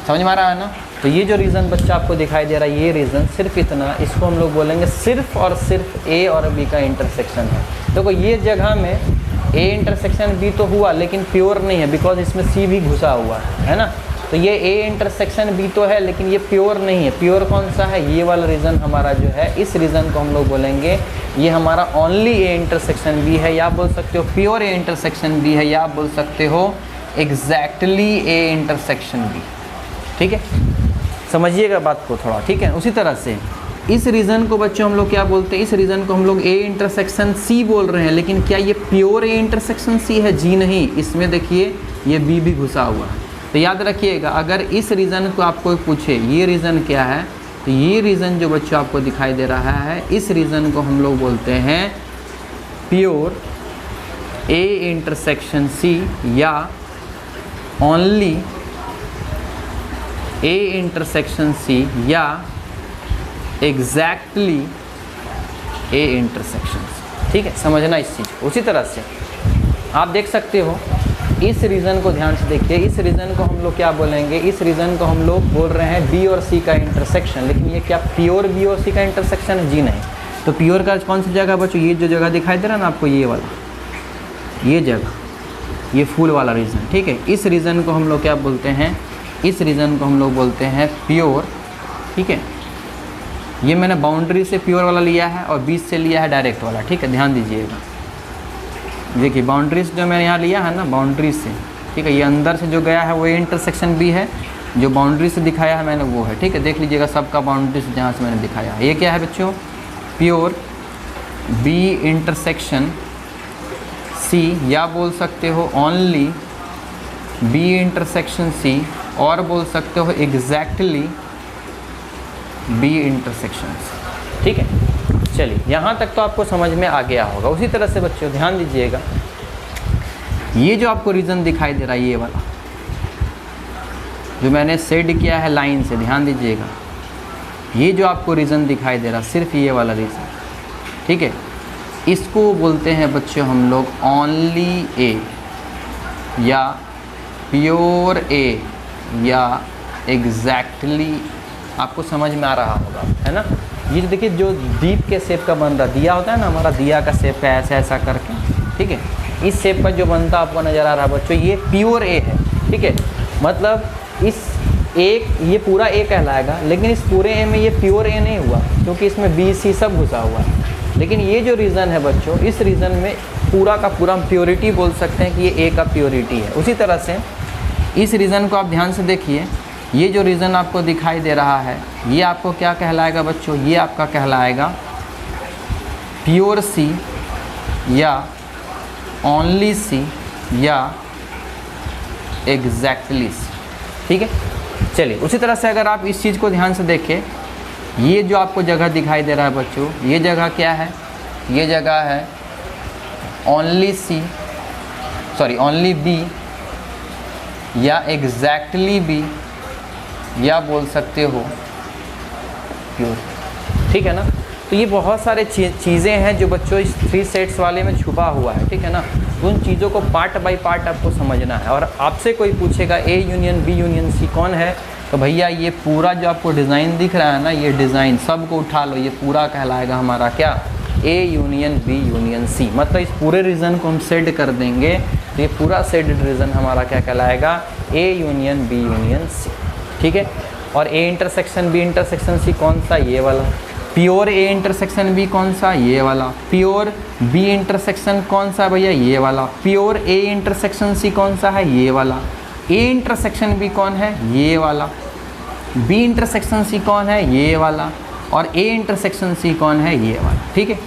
समझ में आ रहा है ना। तो ये जो रीज़न बच्चा आपको दिखाई दे रहा है, ये रीज़न सिर्फ इतना, इसको हम लोग बोलेंगे सिर्फ और सिर्फ ए और बी का इंटरसेक्शन है। देखो ये जगह में ए इंटरसेक्शन बी तो हुआ, लेकिन प्योर नहीं है, बिकॉज इसमें सी भी घुसा हुआ है ना। तो ये ए इंटरसेक्शन बी तो है, लेकिन ये प्योर नहीं है। प्योर कौन सा है? ये वाला रीजन हमारा जो है, इस रीजन को हम लोग बोलेंगे ये हमारा ओनली ए इंटरसेक्शन बी है, या आप बोल सकते हो प्योर ए इंटरसेक्शन बी है, या आप बोल सकते हो एग्जैक्टली ए इंटरसेक्शन बी। ठीक है, समझिएगा बात को थोड़ा। ठीक है, उसी तरह से इस रीजन को बच्चों हम लोग क्या बोलते हैं? इस रीजन को हम लोग ए इंटरसेक्शन सी बोल रहे हैं, लेकिन क्या ये प्योर ए इंटरसेक्शन सी है? जी नहीं, इसमें देखिए ये बी भी घुसा हुआ है। तो याद रखिएगा, अगर इस रीजन को आपको पूछे ये रीजन क्या है, तो ये रीजन जो बच्चों आपको दिखाई दे रहा है, इस रीजन को हम लोग बोलते हैं प्योर ए इंटरसेक्शन सी, या ओनली ए इंटरसेक्शन सी, या एग्जैक्टली ए इंटरसेक्शन सी। ठीक है, समझना इस चीज़ को। उसी तरह से आप देख सकते हो, इस रीजन को ध्यान से देखिए, इस रीजन को हम लोग क्या बोलेंगे? इस रीजन को हम लोग बोल रहे हैं बी और सी का इंटरसेक्शन, लेकिन ये क्या प्योर बी और सी का इंटरसेक्शन है? जी नहीं। तो प्योर का कौन सी जगह बच्चों? ये जो जगह दिखाई दे रहा है ना आपको, ये वाला, ये जगह, ये फूल वाला रीजन। ठीक है, इस रीजन को हम लोग क्या बोलते हैं? इस रीजन को हम लोग बोलते हैं प्योर। ठीक है, ये मैंने बाउंड्री से प्योर वाला लिया है और बीच से लिया है डायरेक्ट वाला। ठीक है, ध्यान दीजिएगा। देखिए बाउंड्री से जो मैंने यहाँ लिया है ना, बाउंड्री से, ठीक है, ये अंदर से जो गया है वो इंटरसेक्शन बी है, जो बाउंड्री से दिखाया है मैंने वो है। ठीक है, देख लीजिएगा सबका बाउंड्री से जहाँ से मैंने दिखाया है। ये क्या है बच्चों? प्योर बी इंटरसेक्शन सी, या बोल सकते हो ओनली बी इंटरसेक्शन सी, और बोल सकते हो एग्जैक्टली बी इंटरसेक्शन सी। ठीक है, चलिए यहाँ तक तो आपको समझ में आ गया होगा। उसी तरह से बच्चों ध्यान दीजिएगा, ये जो आपको रीज़न दिखाई दे रहा है, ये वाला जो मैंने शेड किया है लाइन से, ध्यान दीजिएगा, ये जो आपको रीज़न दिखाई दे रहा, सिर्फ ये वाला रीज़न। ठीक है, इसको बोलते हैं बच्चों हम लोग ओनली ए, या प्योर ए, या एग्जैक्टली। आपको समझ में आ रहा होगा, है ना? ये जो देखिए, जो दीप के शेप का बन रहा, दिया होता है ना हमारा, दिया का शेप का ऐसा ऐसा करके, ठीक है, इस शेप का जो बनता आपको नज़र आ रहा है बच्चों, ये प्योर ए है। ठीक है, मतलब इस एक, ये पूरा ए कहलाएगा, लेकिन इस पूरे ए में ये प्योर ए नहीं हुआ, क्योंकि इसमें बी सी सब घुसा हुआ है। लेकिन ये जो रीज़न है बच्चों, इस रीज़न में पूरा का पूरा हम प्योरिटी बोल सकते हैं कि ये ए का प्योरिटी है। उसी तरह से इस रीज़न को आप ध्यान से देखिए, ये जो रीज़न आपको दिखाई दे रहा है, ये आपको क्या कहलाएगा बच्चों? ये आपका कहलाएगा प्योर सी, या ओनली सी, या एग्जैक्टली सी। ठीक है, चलिए उसी तरह से अगर आप इस चीज़ को ध्यान से देखें, ये जो आपको जगह दिखाई दे रहा है बच्चों, ये जगह क्या है? ये जगह है ओनली सी, सॉरी ओनली बी, या एग्जैक्टली बी, या बोल सकते हो प्योर। ठीक है ना? तो ये बहुत सारे चीज़ें हैं जो बच्चों इस 3 सेट्स वाले में छुपा हुआ है। ठीक है ना? उन चीज़ों को पार्ट बाय पार्ट आपको समझना है। और आपसे कोई पूछेगा A union B union C कौन है, तो भैया ये पूरा जो आपको डिज़ाइन दिख रहा है ना, ये डिज़ाइन सबको उठा लो, ये पूरा कहलाएगा हमारा क्या? A union B union C. मतलब इस पूरे रीजन को हम सेट कर देंगे तो ये पूरा सेटेड रीजन हमारा क्या कहलाएगा? A union B union C. ठीक है? और A intersection B intersection C कौन सा? ये वाला। प्योर ए इंटरसेक्शन बी कौन सा? ये वाला। प्योर बी इंटरसेक्शन कौन सा भैया? ये वाला। प्योर ए इंटरसेक्शन सी कौन सा है? ये वाला। ए इंटरसेक्शन बी कौन है? ये वाला। बी इंटरसेक्शन सी कौन है? ये वाला। और ए इंटरसेक्शन सी कौन है? ये वाला। ठीक है?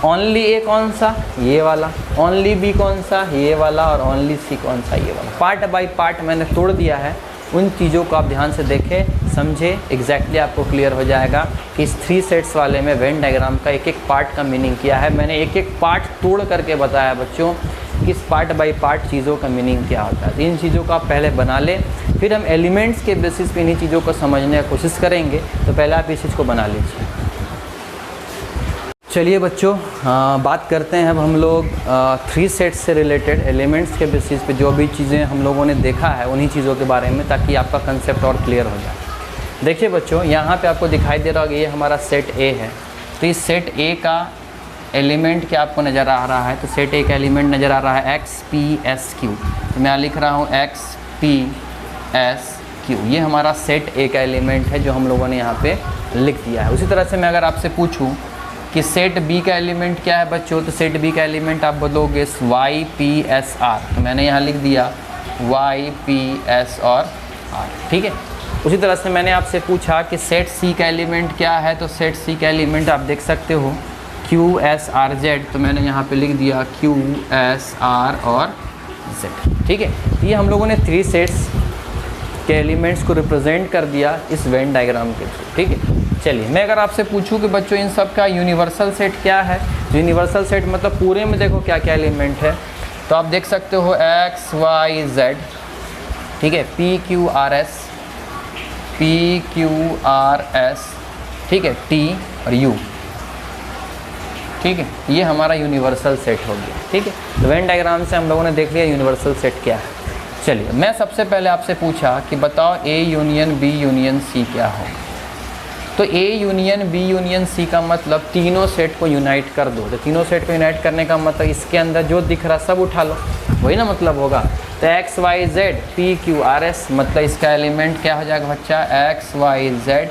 ओनली ए कौन सा? ये वाला। ओनली बी कौन सा? ये वाला। और ओनली सी कौन सा? ये वाला। पार्ट बाय पार्ट मैंने तोड़ दिया है। उन चीज़ों को आप ध्यान से देखें, समझे, एग्जैक्टली आपको क्लियर हो जाएगा कि इस 3 सेट्स वाले में वेन डायग्राम का एक एक पार्ट का मीनिंग किया है। मैंने एक एक पार्ट तोड़ करके बताया बच्चों कि इस पार्ट बाय पार्ट चीज़ों का मीनिंग क्या होता है। इन चीज़ों को आप पहले बना लें, फिर हम एलिमेंट्स के बेसिस पे इन्हीं चीज़ों को समझने की कोशिश करेंगे। तो पहले आप इस चीज़ को बना लीजिए। चलिए बच्चों, बात करते हैं अब हम लोग 3 सेट्स से रिलेटेड एलिमेंट्स के बेसिस पे जो भी चीज़ें हम लोगों ने देखा है उन्हीं चीज़ों के बारे में, ताकि आपका कंसेप्ट और क्लियर हो जाए। देखिए बच्चों, यहाँ पे आपको दिखाई दे रहा होगा ये हमारा सेट ए है। तो इस सेट ए का एलिमेंट क्या आपको नज़र आ रहा है? तो सेट ए का एलिमेंट नज़र आ रहा है एक्स पी एस क्यू। तो मैं लिख रहा हूँ एक्स पी एस क्यू, ये हमारा सेट ए का एलिमेंट है जो हम लोगों ने यहाँ पे लिख दिया है। उसी तरह से मैं अगर आपसे पूछूँ कि सेट बी का एलिमेंट क्या है बच्चों, तो सेट बी का एलिमेंट आप बोलोगे वाई पी एस आर, तो मैंने यहाँ लिख दिया वाई पी एस और आर, ठीक है। उसी तरह से मैंने आपसे पूछा कि सेट सी का एलिमेंट क्या है, तो सेट सी का एलिमेंट आप देख सकते हो क्यू एस आर जेड, तो मैंने यहाँ पे लिख दिया क्यू एस आर और जेड, ठीक है। ये हम लोगों ने 3 सेट्स के एलिमेंट्स को रिप्रेजेंट कर दिया इस वेन डायग्राम के थ्रू, ठीक है। चलिए मैं अगर आपसे पूछूं कि बच्चों इन सब का यूनिवर्सल सेट क्या है, यूनिवर्सल सेट मतलब पूरे में देखो क्या क्या एलिमेंट है, तो आप देख सकते हो एक्स वाई जेड, ठीक है, P Q R S, P Q R S, ठीक है, टी और यू, ठीक है। ये हमारा यूनिवर्सल सेट हो गया, ठीक है। तो वेन डायग्राम से हम लोगों ने देख लिया यूनिवर्सल सेट क्या है। चलिए मैं सबसे पहले आपसे पूछा कि बताओ A union B union C क्या होगा, तो A union B union C का मतलब तीनों सेट को यूनाइट कर दो। तो तीनों सेट को यूनाइट करने का मतलब इसके अंदर जो दिख रहा सब उठा लो, वही ना मतलब होगा। तो X Y Z P Q R S, मतलब इसका एलिमेंट क्या हो जाएगा बच्चा, X Y Z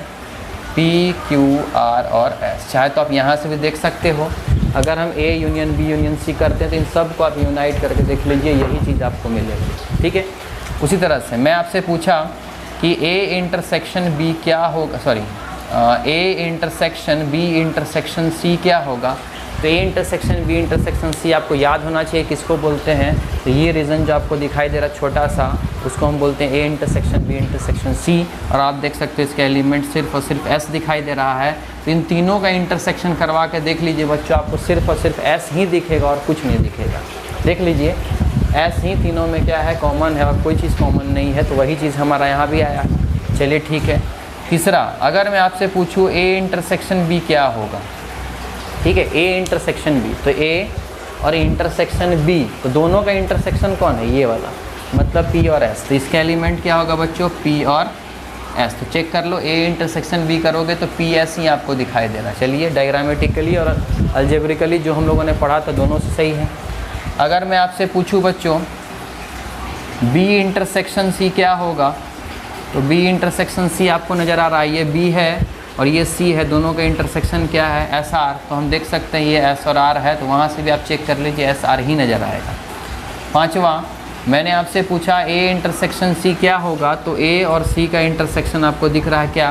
P Q R और एस। चाहे तो आप यहाँ से भी देख सकते हो, अगर हम A union B union C करते हैं तो इन सब को आप यूनाइट करके देख लीजिए, यही चीज़ आपको मिलेगी, ठीक है। उसी तरह से मैं आपसे पूछा कि ए इंटरसेक्शन बी क्या होगा, sorry A intersection B intersection C क्या होगा, तो A intersection B intersection C आपको याद होना चाहिए किसको बोलते हैं। तो ये रीज़न जो आपको दिखाई दे रहा है छोटा सा, उसको हम बोलते हैं A intersection B intersection C. और आप देख सकते हो इसका एलिमेंट सिर्फ और सिर्फ एस दिखाई दे रहा है। तो इन तीनों का इंटरसेक्शन करवा के देख लीजिए बच्चों, आपको सिर्फ और सिर्फ एस ही दिखेगा और कुछ नहीं दिखेगा। देख लीजिए एस ही तीनों में क्या है, कॉमन है, और कोई चीज़ कॉमन नहीं है, तो वही चीज़ हमारा यहाँ भी आया। चलिए ठीक है। तीसरा, अगर मैं आपसे पूछूँ ए इंटरसेक्शन बी क्या होगा, ठीक है, ए इंटरसेक्शन बी, तो ए और इंटरसेक्शन बी, तो दोनों का इंटरसेक्शन कौन है, ये वाला, मतलब पी और एस। तो इसका एलिमेंट क्या होगा बच्चों, पी और एस। तो चेक कर लो, ए इंटरसेक्शन बी करोगे तो पी एस ही आपको दिखाई दे रहा है। चलिए डायग्रामेटिकली और अलजेब्रिकली जो हम लोगों ने पढ़ा था दोनों से सही है। अगर मैं आपसे पूछूँ बच्चों बी इंटरसेक्शन सी क्या होगा, तो बी इंटरसेक्शन सी आपको नज़र आ रहा है, ये बी है और ये सी है, दोनों का इंटरसेक्शन क्या है, एस आर। तो हम देख सकते हैं ये एस और आर है, तो वहाँ से भी आप चेक कर लीजिए एस आर ही नज़र आएगा। पांचवा, मैंने आपसे पूछा ए इंटरसेक्शन सी क्या होगा, तो ए और सी का इंटरसेक्शन आपको दिख रहा है क्या,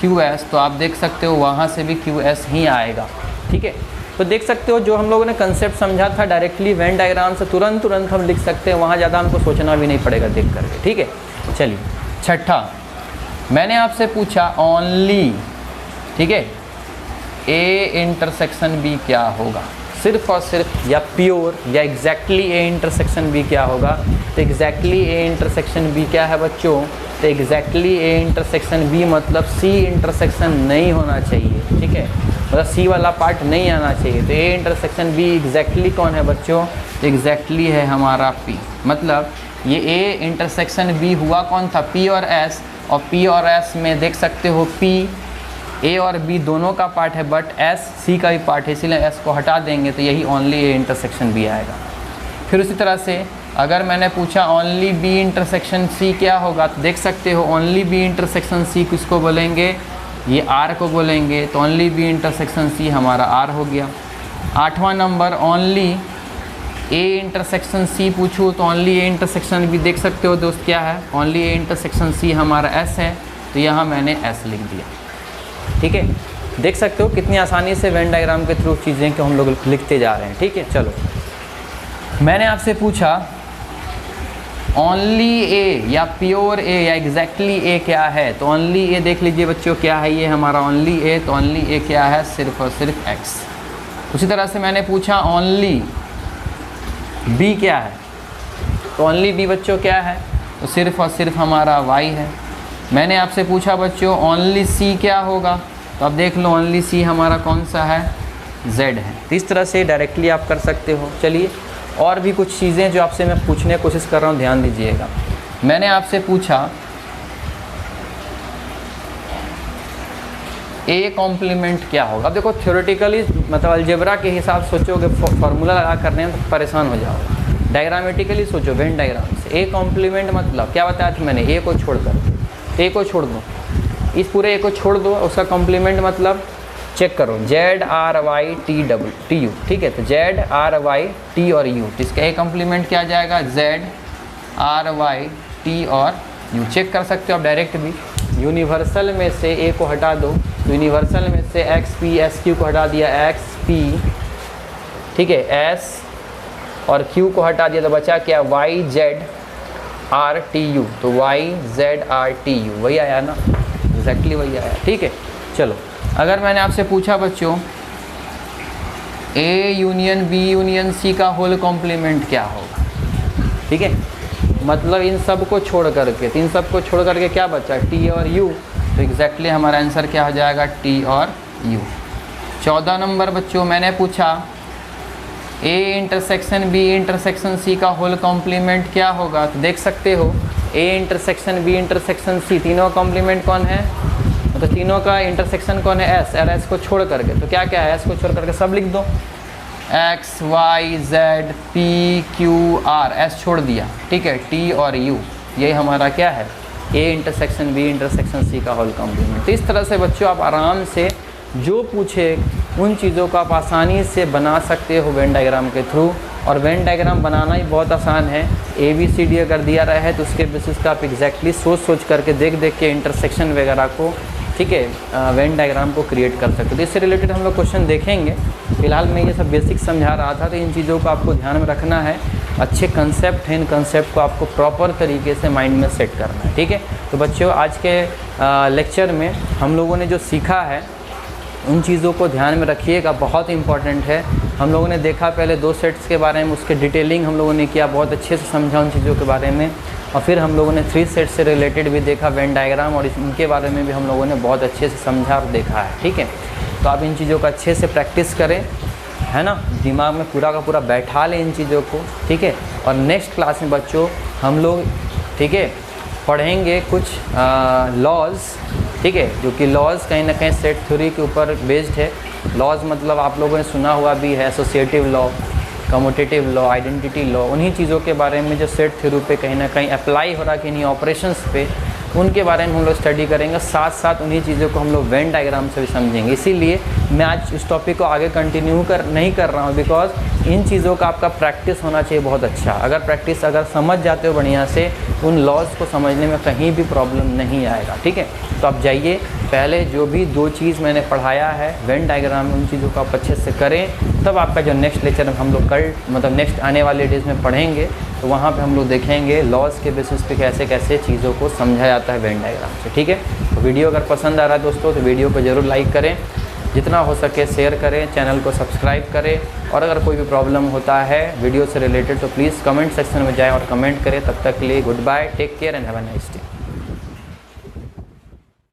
क्यू एस। तो आप देख सकते हो वहाँ से भी क्यू एस ही आएगा, ठीक है। तो देख सकते हो जो हम लोगों ने कंसेप्ट समझा था डायरेक्टली वेन डायग्राम से तुरंत हम लिख सकते हैं, वहाँ ज़्यादा हमको सोचना भी नहीं पड़ेगा देख करके, ठीक है। चलिए छठा, मैंने आपसे पूछा ओनली, ठीक है, ए इंटरसेक्शन बी क्या होगा, सिर्फ और सिर्फ या प्योर या एग्जैक्टली ए इंटरसेक्शन बी क्या होगा। तो एग्जैक्टली ए इंटरसेक्शन बी क्या है बच्चों, तो एग्जैक्टली ए इंटरसेक्शन बी मतलब सी इंटरसेक्शन नहीं होना चाहिए, ठीक है, मतलब सी वाला पार्ट नहीं आना चाहिए। तो ए इंटरसेक्शन बी एग्जैक्टली कौन है बच्चों, एग्जैक्टली है हमारा पी, मतलब ये ए इंटरसेक्शन बी हुआ कौन था, पी और एस, और पी और एस में देख सकते हो पी ए और बी दोनों का पार्ट है, बट एस सी का भी पार्ट है, इसीलिए एस को हटा देंगे तो यही ओनली ए इंटरसेक्शन बी आएगा। फिर उसी तरह से अगर मैंने पूछा ओनली बी इंटरसेक्शन सी क्या होगा, तो देख सकते हो ओनली बी इंटरसेक्शन सी किसको बोलेंगे, ये आर को बोलेंगे, तो ओनली बी इंटरसेक्शन सी हमारा आर हो गया। आठवां number, only A intersection C पूछूँ तो ओनली ए इंटरसेक्शन भी देख सकते हो दोस्त क्या है, ओनली ए इंटरसेक्शन सी हमारा एस है, तो यहाँ मैंने एस लिख दिया, ठीक है। देख सकते हो कितनी आसानी से वेन डायग्राम के थ्रू चीज़ें को हम लोग लिखते जा रहे हैं, ठीक है। चलो मैंने आपसे पूछा ओनली ए या प्योर ए या एग्जैक्टली ए क्या है, तो ओनली ए देख लीजिए बच्चों क्या है, ये हमारा ओनली ए, तो ओनली ए क्या है, सिर्फ और सिर्फ एक्स। उसी तरह से मैंने पूछा ओनली बी क्या है, तो ओनली बी बच्चों क्या है, तो सिर्फ और सिर्फ हमारा वाई है। मैंने आपसे पूछा बच्चों ओनली सी क्या होगा, तो अब देख लो ओनली सी हमारा कौन सा है, जेड है। तो इस तरह से डायरेक्टली आप कर सकते हो। चलिए और भी कुछ चीज़ें जो आपसे मैं पूछने की कोशिश कर रहा हूँ, ध्यान दीजिएगा। मैंने आपसे पूछा ए कॉम्प्लीमेंट क्या होगा। अब देखो थ्योरेटिकली मतलब अलजेब्रा के हिसाब सोचोगे, फार्मूला लगा करने में तो परेशान हो जाओगे। डायग्रामेटिकली सोचो वेन डायग्राम से, ए कॉम्प्लीमेंट मतलब क्या बताया था मैंने, ए को छोड़कर ए को छोड़ दो, इस पूरे ए को छोड़ दो, उसका कॉम्प्लीमेंट मतलब चेक करो, ZRYTU, ठीक है। तो ZRYT और U, तो इसका ए कॉम्प्लीमेंट क्या आ जाएगा, ZRYT और U। चेक कर सकते हो आप डायरेक्ट भी। यूनिवर्सल में से ए को हटा दो, तो यूनिवर्सल में से XP SQ को हटा दिया, XP, ठीक है, S और Q को हटा दिया, तो बचा क्या, YZRTU, तो YZRTU वही आया ना, एग्जैक्टली वही आया, ठीक है। चलो, अगर मैंने आपसे पूछा बच्चों A union B union C का होल कॉम्प्लीमेंट क्या होगा, ठीक है, मतलब इन सब को छोड़ करके, तो इन सब को छोड़ करके क्या बचा, T और U, तो एग्जैक्टली हमारा आंसर क्या हो जाएगा, T और U। 14 नंबर बच्चों मैंने पूछा A intersection B intersection C का होल कॉम्प्लीमेंट क्या होगा, तो देख सकते हो A intersection B intersection C, तीनों का कॉम्प्लीमेंट कौन है, तो तीनों का इंटरसेक्शन कौन है, S, और S को छोड़ करके, तो क्या क्या है, S को छोड़ करके सब लिख दो, X Y Z P Q R, S छोड़ दिया, ठीक है, T और U, यही हमारा क्या है, A intersection B intersection C का होल कॉम्प्लीमेंट। तो इस तरह से बच्चों आप आराम से जो पूछे उन चीज़ों को आप आसानी से बना सकते हो वेन डायग्राम के थ्रू, और वेन डायग्राम बनाना ही बहुत आसान है। ABCD अगर दिया रहा है तो उसके बेसिस का आप एग्जैक्टली सोच करके देख के इंटरसेक्शन वगैरह को, ठीक है, वेन डायग्राम को क्रिएट कर सकते हो। तो इससे रिलेटेड हम लोग क्वेश्चन देखेंगे। फिलहाल मैं ये सब बेसिक समझा रहा था, तो इन चीज़ों को आपको ध्यान में रखना है। अच्छे कंसेप्ट हैं, इन कंसेप्ट को आपको प्रॉपर तरीके से माइंड में सेट करना है, ठीक है। तो बच्चों आज के लेक्चर में हम लोगों ने जो सीखा है उन चीज़ों को ध्यान में रखिएगा, बहुत इंपॉर्टेंट है। हम लोगों ने देखा पहले 2 सेट्स के बारे में, उसके डिटेलिंग हम लोगों ने किया, बहुत अच्छे से समझा उन चीज़ों के बारे में, और फिर हम लोगों ने 3 सेट्स से रिलेटेड भी देखा वेन डायग्राम, और इनके बारे में भी हम लोगों ने बहुत अच्छे से समझा और देखा है, ठीक है। तो आप इन चीज़ों का अच्छे से प्रैक्टिस करें, है ना, दिमाग में पूरा का पूरा बैठा लें इन चीज़ों को, ठीक है। और नेक्स्ट क्लास में बच्चों हम लोग, ठीक है, पढ़ेंगे कुछ लॉज, ठीक है, जो कि लॉज कहीं ना कहीं सेट थ्योरी के ऊपर बेस्ड है। लॉज मतलब आप लोगों ने सुना हुआ भी है, associative law, commutative law, identity law, उन्हीं चीज़ों के बारे में जो सेट थ्योरी पे कहीं ना कहीं अप्लाई हो रहा है, किन्हीं ऑपरेशंस पे, उनके बारे में हम लोग स्टडी करेंगे। साथ साथ उन्हीं चीज़ों को हम लोग वेन डायग्राम से भी समझेंगे। इसीलिए मैं आज इस टॉपिक को आगे कंटिन्यू नहीं कर रहा हूँ, बिकॉज इन चीज़ों का आपका प्रैक्टिस होना चाहिए बहुत अच्छा। अगर समझ जाते हो बढ़िया से, उन लॉज को समझने में कहीं भी प्रॉब्लम नहीं आएगा, ठीक है। तो आप जाइए, पहले जो भी 2 चीज़ मैंने पढ़ाया है वेन डायग्राम में, उन चीज़ों को आप अच्छे से करें, तब आपका जो नेक्स्ट लेक्चर हम लोग मतलब नेक्स्ट आने वाले डेज में पढ़ेंगे, तो वहाँ पे हम लोग देखेंगे लॉज के बेसिस पे कैसे कैसे चीज़ों को समझा जाता है वेन डायग्राम से, ठीक है। तो वीडियो अगर पसंद आ रहा है दोस्तों, तो वीडियो को ज़रूर लाइक करें, जितना हो सके शेयर करें, चैनल को सब्सक्राइब करें, और अगर कोई भी प्रॉब्लम होता है वीडियो से रिलेटेड तो प्लीज़ कमेंट सेक्शन में जाएँ और कमेंट करें। तब तक के लिए goodbye, take care and have a nice day.